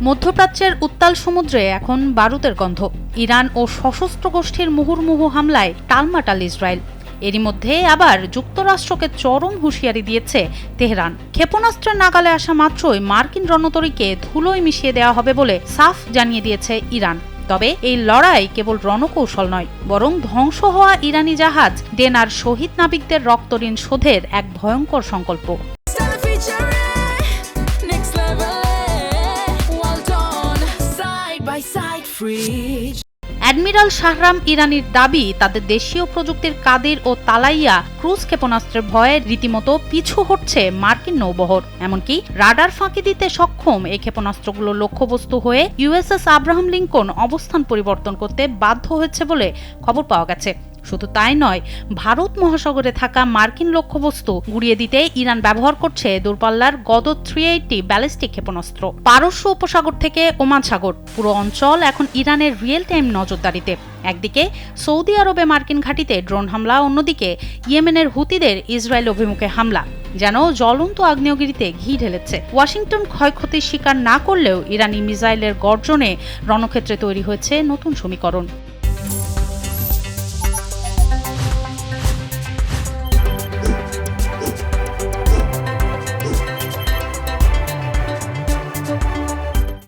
মধ্যপ্রাচ্যের উত্তাল সমুদ্রে এখন বারুদের গন্ধ। ইরান ও সশস্ত্র গোষ্ঠীর মুহুর্মুহু হামলায় টালমাটাল ইসরায়েল। এরই মধ্যে আবার যুক্তরাষ্ট্রকে চরম হুঁশিয়ারি দিয়েছে তেহরান। ক্ষেপণাস্ত্রের নাগালে আসা মাত্রই মার্কিন রণতরীকে ধুলোয় মিশিয়ে দেওয়া হবে বলে সাফ জানিয়ে দিয়েছে ইরান। তবে এই লড়াই কেবল রণকৌশল নয়, বরং ধ্বংস হওয়া ইরানি জাহাজ ডেনার শহীদ নাবিকদের রক্তঋণ শোধের এক ভয়ঙ্কর সংকল্প। অ্যাডমিরাল শাহরাম ইরানির দাবি, তাদের দেশীয় প্রযুক্তির কাদির ও তালাইয়া ক্রুজ ক্ষেপণাস্ত্রের ভয়ে রীতিমতো পিছু হটছে মার্কিন নৌবহর। এমনকি রাডার ফাঁকি দিতে সক্ষম এই ক্ষেপণাস্ত্রগুলো লক্ষ্যবস্তু হয়ে ইউএসএস আব্রাহাম লিঙ্কন অবস্থান পরিবর্তন করতে বাধ্য হয়েছে বলে খবর পাওয়া গেছে। শুধু তাই নয়, ভারত মহাসাগরে থাকা মার্কিন লক্ষ্যবস্তু গুড়িয়ে দিতে ইরান ব্যবহার করছে দূরপাল্লার গদর 380 ব্যালিস্টিক ক্ষেপণাস্ত্র। পারস্য উপসাগর থেকে ওমান সাগর, পুরো অঞ্চল এখন ইরানের রিয়েল টাইম নজরদারিতে। একদিকে সৌদি আরবে মার্কিন ঘাঁটিতে ড্রোন হামলা, অন্যদিকে ইয়েমেনের হুতিদের ইসরায়েল অভিমুখে হামলা যেন জ্বলন্ত আগ্নেয়গিরিতে ঘি ঢেলেছে। ওয়াশিংটন ক্ষয়ক্ষতির শিকার না করলেও ইরানি মিসাইলের গর্জনে রণক্ষেত্রে তৈরি হয়েছে নতুন সমীকরণ।